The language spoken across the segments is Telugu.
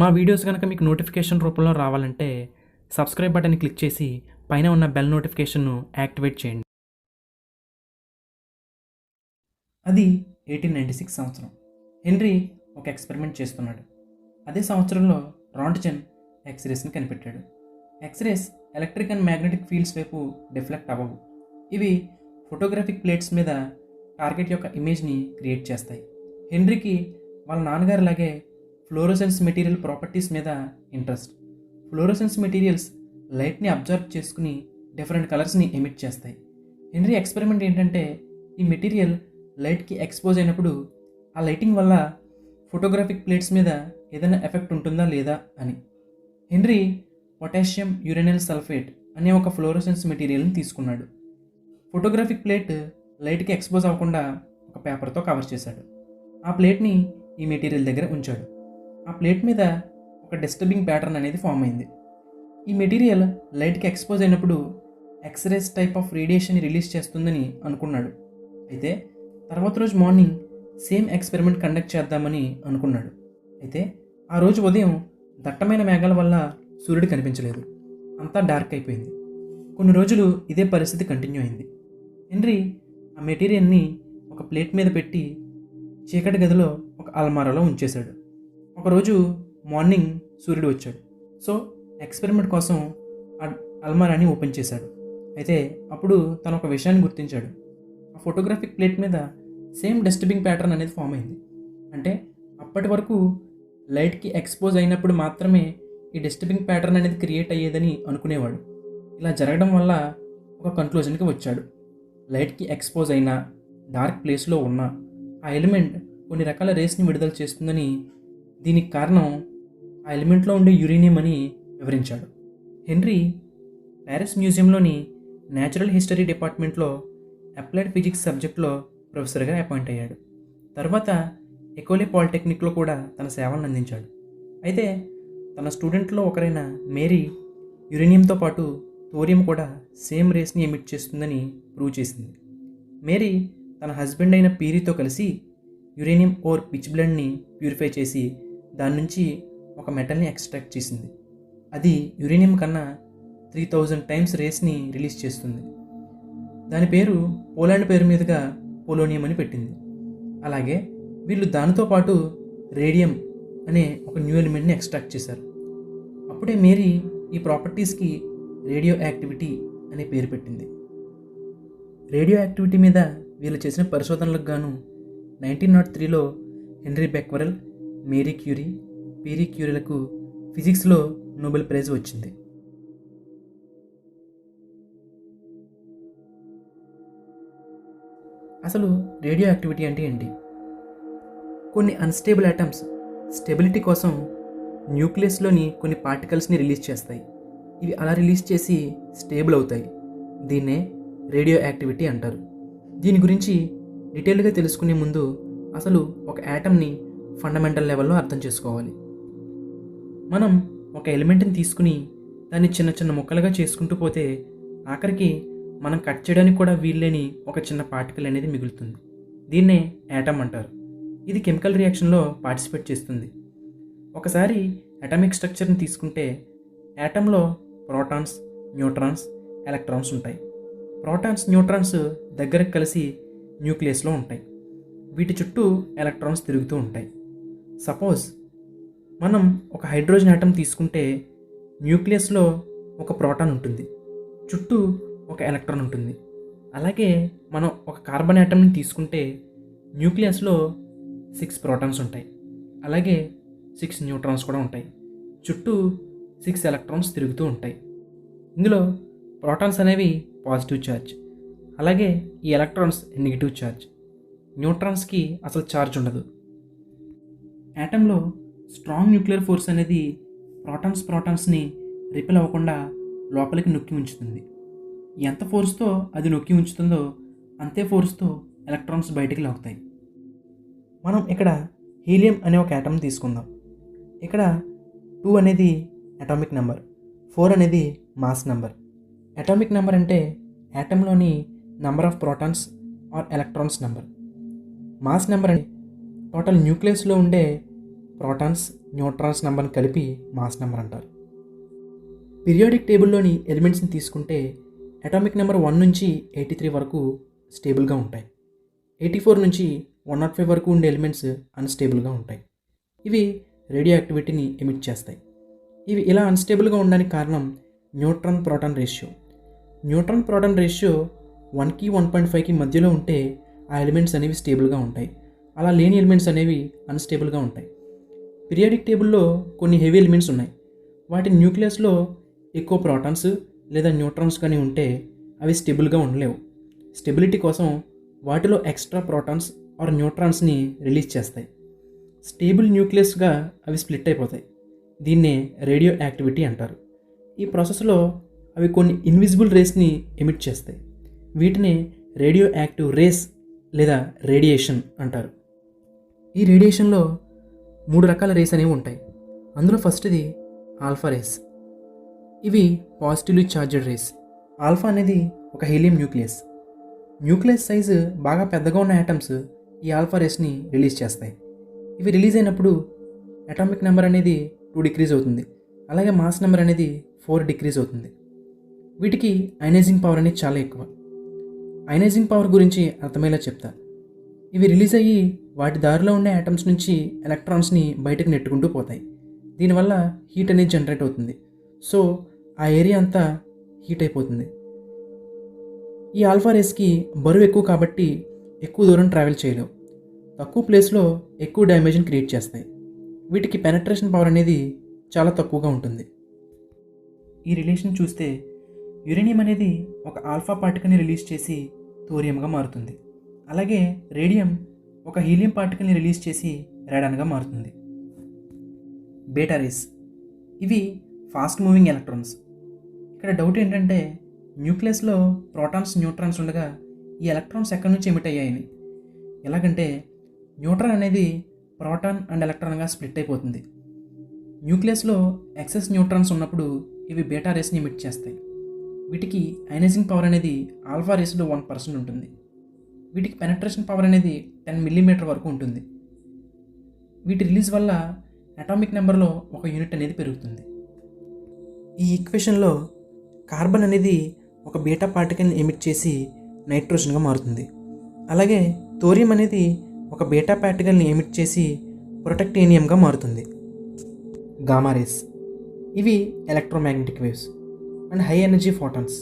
మా వీడియోస్ కనుక మీకు నోటిఫికేషన్ రూపంలో రావాలంటే సబ్స్క్రైబ్ బటన్ని క్లిక్ చేసి పైన ఉన్న బెల్ నోటిఫికేషన్ను యాక్టివేట్ చేయండి. అది 1896 సంవత్సరం. హెన్రీ ఒక ఎక్స్పెరిమెంట్ చేస్తున్నాడు. అదే సంవత్సరంలో రాంట్జన్ ఎక్స్రేస్ని కనిపెట్టాడు. X rays electric and magnetic fields వైపు డిఫ్లెక్ట్ అవ్వవు. ఇవి ఫోటోగ్రాఫిక్ ప్లేట్స్ మీద టార్గెట్ యొక్క ఇమేజ్ని క్రియేట్ చేస్తాయి. హెన్రీకి వాళ్ళ నాన్నగారిలాగే ఫ్లోరోసెన్స్ మెటీరియల్ ప్రాపర్టీస్ మీద ఇంట్రెస్ట్. ఫ్లోరోసెన్స్ మెటీరియల్స్ లైట్ని అబ్జర్వ్ చేసుకుని డిఫరెంట్ కలర్స్ని ఎమిట్ చేస్తాయి. హెన్రీ ఎక్స్పెరిమెంట్ ఏంటంటే ఈ మెటీరియల్ లైట్కి ఎక్స్పోజ్ అయినప్పుడు ఆ లైటింగ్ వల్ల ఫోటోగ్రాఫిక్ ప్లేట్స్ మీద ఏదైనా ఎఫెక్ట్ ఉంటుందా లేదా అని. హెన్రీ పొటాషియం యురేనిల్ సల్ఫేట్ అనే ఒక ఫ్లోరోసెన్స్ మెటీరియల్ని తీసుకున్నాడు. ఫోటోగ్రాఫిక్ ప్లేట్ లైట్కి ఎక్స్పోజ్ అవ్వకుండా ఒక పేపర్తో కవర్ చేశాడు. ఆ ప్లేట్ని ఈ మెటీరియల్ దగ్గర ఉంచాడు. ఆ ప్లేట్ మీద ఒక డిస్టర్బింగ్ ప్యాటర్న్ అనేది ఫామ్ అయింది. ఈ మెటీరియల్ లైట్కి ఎక్స్పోజ్ అయినప్పుడు X rays type of radiation release చేస్తుందని అనుకున్నాడు. అయితే తర్వాత రోజు మార్నింగ్ సేమ్ ఎక్స్పెరిమెంట్ కండక్ట్ చేద్దామని అనుకున్నాడు. అయితే ఆ రోజు ఉదయం దట్టమైన మేఘాల వల్ల సూర్యుడు కనిపించలేదు. అంతా డార్క్ అయిపోయింది. కొన్ని రోజులు ఇదే పరిస్థితి కంటిన్యూ అయింది. హెన్రీ ఆ మెటీరియల్ని ఒక ప్లేట్ మీద పెట్టి చీకటి గదిలో ఒక అల్మారాలో ఉంచేశాడు. ఒకరోజు మార్నింగ్ సూర్యుడు వచ్చాడు. సో ఎక్స్పెరిమెంట్ కోసం ఆ అల్మారాని ఓపెన్ చేశాడు. అయితే అప్పుడు తను ఒక విషయాన్ని గుర్తించాడు. ఆ ఫోటోగ్రాఫిక్ ప్లేట్ మీద సేమ్ డిస్టర్బింగ్ ప్యాటర్న్ అనేది ఫామ్ అయింది. అంటే అప్పటి వరకు లైట్కి ఎక్స్పోజ్ అయినప్పుడు మాత్రమే ఈ డిస్టర్బింగ్ ప్యాటర్న్ అనేది క్రియేట్ అయ్యేదని అనుకునేవాడు. ఇలా జరగడం వల్ల ఒక కంక్లూజన్కి వచ్చాడు. లైట్కి ఎక్స్పోజ్ అయినా డార్క్ ప్లేస్లో ఉన్న ఆ ఎలిమెంట్ కొన్ని రకాల రేస్ని విడుదల చేస్తుందని, దీనికి కారణం ఆ ఎలిమెంట్లో ఉండే యురేనియం అని వివరించాడు. హెన్రీ ప్యారిస్ మ్యూజియంలోని న్యాచురల్ హిస్టరీ డిపార్ట్మెంట్లో అప్లైడ్ ఫిజిక్స్ సబ్జెక్ట్లో ప్రొఫెసర్గా అపాయింట్ అయ్యాడు. తర్వాత ఎకోలే పాలిటెక్నిక్లో కూడా తన సేవలను అందించాడు. అయితే తన స్టూడెంట్లో ఒకరైన మేరీ యురేనియంతో పాటు థోరియం కూడా సేమ్ రేస్ని ఎమిట్ చేస్తుందని ప్రూవ్ చేసింది. మేరీ తన హస్బెండ్ అయిన పీరీతో కలిసి యురేనియం ఓర్ పిచ్ బ్లెండ్ని ప్యూరిఫై చేసి దాని నుంచి ఒక మెటల్ని ఎక్స్ట్రాక్ట్ చేసింది. అది యురేనియం కన్నా 3000 టైమ్స్ రేస్ని రిలీజ్ చేస్తుంది. దాని పేరు పోలాండ్ పేరు మీదుగా పోలోనియం అని పెట్టింది. అలాగే వీళ్ళు దానితో పాటు రేడియం అనే ఒక న్యూ ఎలిమెంట్ని ఎక్స్ట్రాక్ట్ చేశారు. అప్పుడే మేరీ ఈ ప్రాపర్టీస్కి రేడియో యాక్టివిటీ అనే పేరు పెట్టింది. రేడియో యాక్టివిటీ మీద వీళ్ళు చేసిన పరిశోధనలకు గాను 1903లో Henry Becquerel, Marie Curie, Pierre క్యూరీలకు ఫిజిక్స్లో నోబెల్ ప్రైజ్ వచ్చింది. అసలు రేడియో యాక్టివిటీ అంటే ఏంటి? కొన్ని అన్స్టేబుల్ ఆటమ్స్ స్టెబిలిటీ కోసం న్యూక్లియస్లోని కొన్ని పార్టికల్స్ని రిలీజ్ చేస్తాయి. ఇవి అలా రిలీజ్ చేసి స్టేబుల్ అవుతాయి. దీన్నే రేడియో యాక్టివిటీ అంటారు. దీని గురించి డీటెయిల్గా తెలుసుకునే ముందు అసలు ఒక యాటమ్ని ఫండమెంటల్ లెవెల్లో అర్థం చేసుకోవాలి. మనం ఒక ఎలిమెంట్ని తీసుకుని దాన్ని చిన్న చిన్న ముక్కలుగా చేసుకుంటూ పోతే ఆఖరికి మనం కట్ చేయడానికి కూడా వీల్లేని ఒక చిన్న పార్టికల్ అనేది మిగులుతుంది. దీన్నే యాటమ్ అంటారు. ఇది కెమికల్ రియాక్షన్లో పార్టిసిపేట్ చేస్తుంది. ఒకసారి అటామిక్ స్ట్రక్చర్ని తీసుకుంటే యాటంలో ప్రోటాన్స్, న్యూట్రాన్స్, ఎలక్ట్రాన్స్ ఉంటాయి. ప్రోటాన్స్, న్యూట్రాన్స్ దగ్గరకు కలిసి న్యూక్లియస్లో ఉంటాయి. వీటి చుట్టూ ఎలక్ట్రాన్స్ తిరుగుతూ ఉంటాయి. సపోజ్ మనం ఒక హైడ్రోజన్ ఆటం తీసుకుంటే న్యూక్లియస్లో ఒక ప్రోటాన్ ఉంటుంది, చుట్టూ ఒక ఎలక్ట్రాన్ ఉంటుంది. అలాగే మనం ఒక కార్బన్ ఆటంని తీసుకుంటే న్యూక్లియస్లో 6 ప్రోటాన్స్ ఉంటాయి, అలాగే 6 న్యూట్రాన్స్ కూడా ఉంటాయి, చుట్టూ 6 ఎలక్ట్రాన్స్ తిరుగుతూ ఉంటాయి. ఇందులో ప్రోటాన్స్ అనేవి పాజిటివ్ ఛార్జ్, అలాగే ఈ ఎలక్ట్రాన్స్ నెగిటివ్ ఛార్జ్. న్యూట్రాన్స్కి అసలు ఛార్జ్ ఉండదు. యాటంలో స్ట్రాంగ్ న్యూక్లియర్ ఫోర్స్ అనేది ప్రోటాన్స్ని రిపెల్ అవ్వకుండా లోపలికి నొక్కి ఉంచుతుంది. ఎంత ఫోర్స్తో అది నొక్కి ఉంచుతుందో అంతే ఫోర్స్తో ఎలక్ట్రాన్స్ బయటికి లాగుతాయి. మనం ఇక్కడ హీలియం అనే ఒక యాటమ్ తీసుకుందాం. ఇక్కడ 2 అనేది అటామిక్ నెంబర్, 4 అనేది మాస్ నెంబర్. అటామిక్ నెంబర్ అంటే యాటంలోని number of protons or electrons number. Mass number అంటే టోటల్ న్యూక్లియస్లో ఉండే ప్రోటాన్స్, న్యూట్రాన్స్ నెంబర్ని కలిపి మాస్ నెంబర్ అంటారు. పీరియాడిక్ టేబుల్లోని ఎలిమెంట్స్ని తీసుకుంటే అటామిక్ నెంబర్ 1 నుంచి 83 వరకు స్టేబుల్గా ఉంటాయి. 84 నుంచి 105 వరకు ఉండే ఎలిమెంట్స్ అన్స్టేబుల్గా ఉంటాయి. ఇవి రేడియో యాక్టివిటీని ఎమిట్ చేస్తాయి. ఇవి ఇలా అన్స్టేబుల్గా ఉండడానికి కారణం neutron proton ratio. Neutron proton ratio 1కి 1.5కి మధ్యలో ఉంటే ఆ ఎలిమెంట్స్ అనేవి స్టేబుల్గా ఉంటాయి. అలా లేని ఎలిమెంట్స్ అనేవి అన్స్టేబుల్గా ఉంటాయి. పీరియాడిక్ టేబుల్లో కొన్ని హెవీ ఎలిమెంట్స్ ఉన్నాయి. వాటి న్యూక్లియస్లో ఎక్కువ ప్రోటాన్స్ లేదా న్యూట్రాన్స్ కానీ ఉంటే అవి స్టేబుల్గా ఉండలేవు. స్టెబిలిటీ కోసం వాటిలో ఎక్స్ట్రా ప్రోటాన్స్ ఆర్ న్యూట్రాన్స్ని రిలీజ్ చేస్తాయి. స్టేబుల్ న్యూక్లియస్గా అవి స్ప్లిట్ అయిపోతాయి. దీన్నే రేడియో యాక్టివిటీ అంటారు. ఈ ప్రాసెస్లో అవి కొన్ని ఇన్విజిబుల్ రేస్ని ఎమిట్ చేస్తాయి. వీటిని రేడియో యాక్టివ్ రేస్ లేదా రేడియేషన్ అంటారు. ఈ రేడియేషన్లో 3 రకాల రేస్ అనేవి ఉంటాయి. అందులో ఫస్ట్ది ఆల్ఫా రేస్. ఇవి పాజిటివ్లీ ఛార్జ్డ్ రేస్. ఆల్ఫా అనేది ఒక హీలియం న్యూక్లియస్. న్యూక్లియస్ సైజు బాగా పెద్దగా ఉన్న యాటమ్స్ ఈ ఆల్ఫా రేస్ని రిలీజ్ చేస్తాయి. ఇవి రిలీజ్ అయినప్పుడు అటామిక్ నెంబర్ అనేది 2 డిక్రీజ్ అవుతుంది. అలాగే మాస్ నెంబర్ అనేది 4 డిక్రీజ్ అవుతుంది. వీటికి అయనైజింగ్ పవర్ అనేది చాలా ఎక్కువ. అయనైజింగ్ పవర్ గురించి అర్థమయ్యేలా చెప్తా. ఇవి రిలీజ్ అయ్యి వాటి దారిలో ఉండే యాటమ్స్ నుంచి ఎలక్ట్రాన్స్ని బయటకు నెట్టుకుంటూ పోతాయి. దీనివల్ల హీట్ అనేది జనరేట్ అవుతుంది. సో ఆ ఏరియా అంతా హీట్ అయిపోతుంది. ఈ ఆల్ఫా రేస్కి బరువు ఎక్కువ కాబట్టి ఎక్కువ దూరం ట్రావెల్ చేయలేవు. తక్కువ ప్లేస్లో ఎక్కువ డ్యామేజ్ని క్రియేట్ చేస్తాయి. వీటికి పెనట్రేషన్ పవర్ అనేది చాలా తక్కువగా ఉంటుంది. ఈ రిలేషన్ చూస్తే యురేనియం అనేది ఒక ఆల్ఫా పార్టికల్ని రిలీజ్ చేసి థోరియంగా మారుతుంది. అలాగే రేడియం ఒక హీలియం పార్టికల్ని రిలీజ్ చేసి రాడాన్గా మారుతుంది. Beta rays. ఇవి ఫాస్ట్ మూవింగ్ ఎలక్ట్రాన్స్. ఇక్కడ డౌట్ ఏంటంటే న్యూక్లియస్లో ప్రోటాన్స్, న్యూట్రాన్స్ ఉండగా ఈ ఎలక్ట్రాన్స్ ఎక్కడి నుంచి ఎమిట్ అయ్యాయని. ఎలాగంటే న్యూట్రాన్ అనేది ప్రోటాన్ అండ్ ఎలక్ట్రాన్గా స్ప్లిట్ అయిపోతుంది. న్యూక్లియస్లో ఎక్సెస్ న్యూట్రాన్స్ ఉన్నప్పుడు ఇవి బీటా రేస్ని ఎమిట్ చేస్తాయి. వీటికి అయనైజింగ్ పవర్ అనేది ఆల్ఫా రేస్లో 1% ఉంటుంది. వీటికి పెనట్రేషన్ పవర్ అనేది 10 మిల్లీమీటర్ వరకు ఉంటుంది. వీటి రిలీజ్ వల్ల అటామిక్ నెంబర్లో 1 యూనిట్ అనేది పెరుగుతుంది. ఈ ఈక్వేషన్లో కార్బన్ అనేది ఒక బీటా పార్టికల్ని ఎమిట్ చేసి నైట్రోజన్గా మారుతుంది. అలాగే థోరియం అనేది ఒక బీటా పార్టికల్ని ఎమిట్ చేసి ప్రొటెక్టేనియంగా మారుతుంది. Gamma rays. ఇవి electromagnetic waves and high energy photons.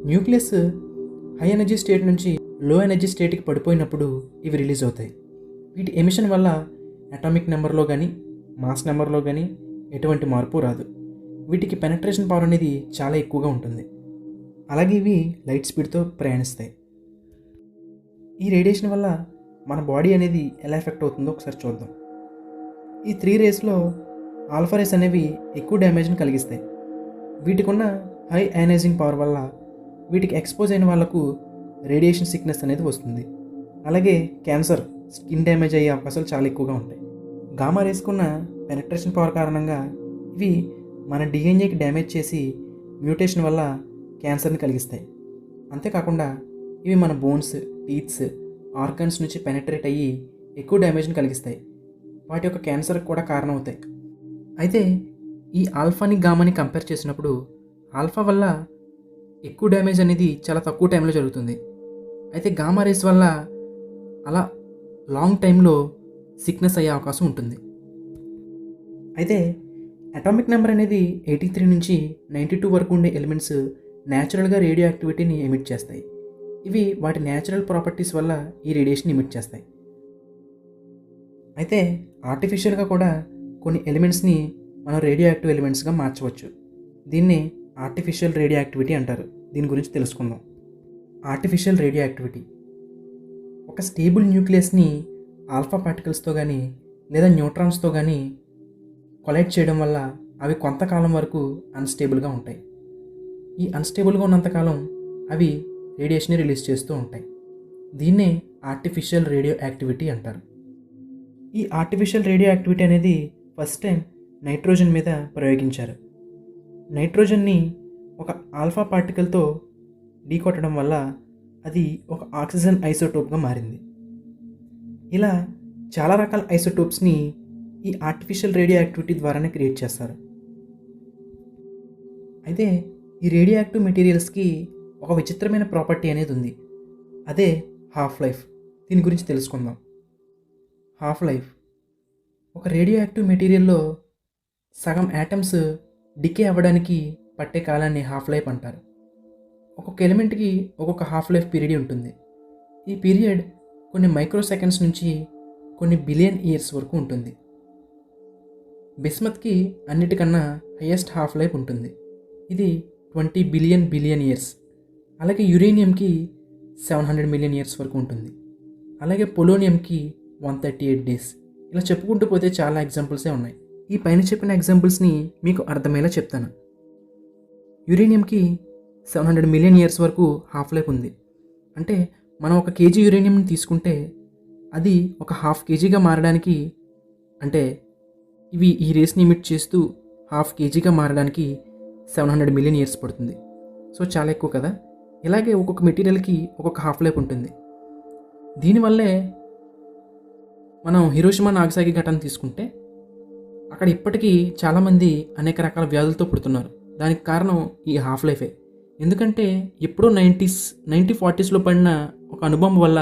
Nucleus high energy state నుంచి లో ఎనర్జీ స్టేట్కి పడిపోయినప్పుడు ఇవి రిలీజ్ అవుతాయి. వీటి ఎమిషన్ వల్ల అటామిక్ నెంబర్లో కానీ మాస్ నెంబర్లో కానీ ఎటువంటి మార్పు రాదు. వీటికి పెనట్రేషన్ పవర్ అనేది చాలా ఎక్కువగా ఉంటుంది. అలాగే ఇవి లైట్ స్పీడ్తో ప్రయాణిస్తాయి. ఈ రేడియేషన్ వల్ల మన బాడీ అనేది ఎలా ఎఫెక్ట్ అవుతుందో ఒకసారి చూద్దాం. ఈ 3 రేస్లో ఆల్ఫా రేస్ అనేవి ఎక్కువ డ్యామేజ్ని కలిగిస్తాయి. వీటికున్న హై అయనైజింగ్ పవర్ వల్ల వీటికి ఎక్స్పోజ్ అయిన వాళ్ళకు రేడియేషన్ సిక్నెస్ అనేది వస్తుంది. అలాగే క్యాన్సర్, స్కిన్ డ్యామేజ్ అయ్యే అవకాశాలు చాలా ఎక్కువగా ఉంటాయి. గామా రేస్కున్న పెనట్రేషన్ పవర్ కారణంగా ఇవి మన డిఎన్ఏకి డ్యామేజ్ చేసి మ్యూటేషన్ వల్ల క్యాన్సర్ని కలిగిస్తాయి. అంతేకాకుండా ఇవి మన బోన్స్, టీత్స్, ఆర్గన్స్ నుంచి పెనట్రేట్ అయ్యి ఎక్కువ డ్యామేజ్ని కలిగిస్తాయి. వాటి యొక్క క్యాన్సర్కి కూడా కారణం అవుతాయి. అయితే ఈ ఆల్ఫాని గామాని కంపేర్ చేసినప్పుడు ఆల్ఫా వల్ల ఎక్కువ డ్యామేజ్ అనేది చాలా తక్కువ టైంలో జరుగుతుంది. అయితే గామా రేస్ వల్ల అలా లాంగ్ టైంలో సిక్నెస్ అయ్యే అవకాశం ఉంటుంది. అయితే అటామిక్ నెంబర్ అనేది 83 నుంచి 92 వరకు ఉండే ఎలిమెంట్స్ న్యాచురల్గా రేడియో యాక్టివిటీని ఎమిట్ చేస్తాయి. ఇవి వాటి న్యాచురల్ ప్రాపర్టీస్ వల్ల ఈ రేడియేషన్ ఎమిట్ చేస్తాయి. అయితే ఆర్టిఫిషియల్గా కూడా కొన్ని ఎలిమెంట్స్ని మనం రేడియో యాక్టివ్ ఎలిమెంట్స్గా మార్చవచ్చు. దీన్ని ఆర్టిఫిషియల్ రేడియో యాక్టివిటీ అంటారు. దీని గురించి తెలుసుకుందాం. ఆర్టిఫిషియల్ రేడియో యాక్టివిటీ ఒక స్టేబుల్ న్యూక్లియస్ని ఆల్ఫా పార్టికల్స్తో కానీ లేదా న్యూట్రాన్స్తో కానీ కొలైడ్ చేయడం వల్ల అవి కొంతకాలం వరకు అన్స్టేబుల్గా ఉంటాయి. ఈ అన్స్టేబుల్గా ఉన్నంతకాలం అవి రేడియేషన్ని రిలీజ్ చేస్తూ ఉంటాయి. దీన్నే ఆర్టిఫిషియల్ రేడియో యాక్టివిటీ అంటారు. ఈ ఆర్టిఫిషియల్ రేడియో యాక్టివిటీ అనేది ఫస్ట్ టైం నైట్రోజన్ మీద ప్రయోగించారు. నైట్రోజన్ని ఒక ఆల్ఫా పార్టికల్తో ఢీకొట్టడం వల్ల అది ఒక ఆక్సిజన్ ఐసోటోప్గా మారింది. ఇలా చాలా రకాల ఐసోటోప్స్ని ఈ ఆర్టిఫిషియల్ రేడియో యాక్టివిటీ ద్వారానే క్రియేట్ చేస్తారు. అయితే ఈ రేడియో యాక్టివ్ మెటీరియల్స్కి ఒక విచిత్రమైన ప్రాపర్టీ అనేది ఉంది. అదే హాఫ్ లైఫ్. దీని గురించి తెలుసుకుందాం. హాఫ్ లైఫ్ ఒక రేడియో యాక్టివ్ మెటీరియల్లో సగం యాటమ్స్ డికే అవ్వడానికి పట్టే కాలాన్ని హాఫ్ లైఫ్ అంటారు. ఒక్కొక్క ఎలిమెంట్కి ఒక్కొక్క హాఫ్ లైఫ్ పీరియడ్ ఉంటుంది. ఈ పీరియడ్ కొన్ని మైక్రో సెకండ్స్ నుంచి కొన్ని బిలియన్ ఇయర్స్ వరకు ఉంటుంది. బిస్మత్కి అన్నిటికన్నా హయ్యెస్ట్ హాఫ్ లైఫ్ ఉంటుంది. ఇది 20 బిలియన్ ఇయర్స్. అలాగే యురేనియంకి 700 మిలియన్ ఇయర్స్ వరకు ఉంటుంది. అలాగే పొలోనియంకి 138 డేస్. ఇలా చెప్పుకుంటూ పోతే చాలా ఎగ్జాంపుల్సే ఉన్నాయి. ఈ పైన చెప్పిన ఎగ్జాంపుల్స్ని మీకు అర్థమయ్యేలా చెప్తాను. యురేనియంకి 700 మిలియన్ ఇయర్స్ వరకు హాఫ్ లైఫ్ ఉంది. అంటే మనం 1 కేజీ యురేనియంని తీసుకుంటే అది ఒక హాఫ్ కేజీగా మారడానికి, అంటే ఇవి ఈ రేస్ని ఇమిట్ చేస్తూ హాఫ్ కేజీగా మారడానికి 700 మిలియన్ ఇయర్స్ పడుతుంది. సో చాలా ఎక్కువ కదా. ఇలాగే ఒక్కొక్క మెటీరియల్కి ఒక్కొక్క హాఫ్ లైఫ్ ఉంటుంది. దీనివల్లే మనం హిరోషిమా నాగసాకి ఘటన తీసుకుంటే అక్కడ ఇప్పటికీ చాలామంది అనేక రకాల వ్యాధులతో పుడుతున్నారు. దానికి కారణం ఈ హాఫ్ లైఫే. ఎందుకంటే ఎప్పుడో 1940s పడిన ఒక అనుభవం వల్ల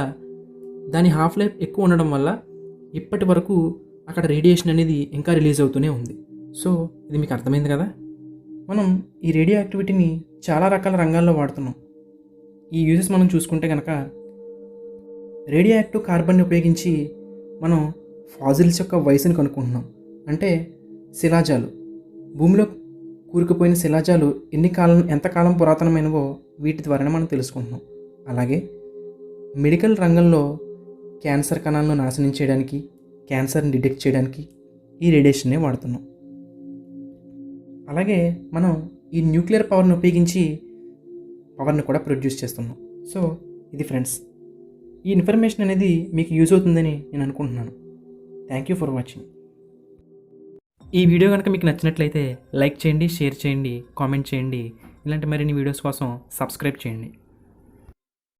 దాని హాఫ్ లైఫ్ ఎక్కువ ఉండడం వల్ల ఇప్పటి వరకు అక్కడ రేడియేషన్ అనేది ఇంకా రిలీజ్ అవుతూనే ఉంది. సో ఇది మీకు అర్థమైంది కదా. మనం ఈ రేడియో యాక్టివిటీని చాలా రకాల రంగాల్లో వాడుతున్నాం. ఈ యూజెస్ మనం చూసుకుంటే కనుక రేడియో యాక్టివ్ కార్బన్ని ఉపయోగించి మనం ఫాజిల్స్ యొక్క వయసుని కనుక్కుంటున్నాం. అంటే శిలాజాలు, భూమిలో కూరుకుపోయిన శిలాజాలు ఎంతకాలం పురాతనమైనవో వీటి ద్వారానే మనం తెలుసుకుంటున్నాం. అలాగే మెడికల్ రంగంలో క్యాన్సర్ కణాలను నాశనం చేయడానికి, క్యాన్సర్ని డిటెక్ట్ చేయడానికి ఈ రేడియేషన్నే వాడుతున్నాం. అలాగే మనం ఈ న్యూక్లియర్ పవర్ని ఉపయోగించి పవర్ని కూడా ప్రొడ్యూస్ చేస్తున్నాం. సో ఇది ఫ్రెండ్స్, ఈ ఇన్ఫర్మేషన్ అనేది మీకు యూజ్ అవుతుందని నేను అనుకుంటున్నాను. Thank you for watching. ఈ వీడియో కనుక మీకు నచ్చినట్లయితే లైక్ చేయండి, షేర్ చేయండి, కామెంట్ చేయండి. ఇలాంటి మరిన్ని వీడియోస్ కోసం సబ్స్క్రైబ్ చేయండి.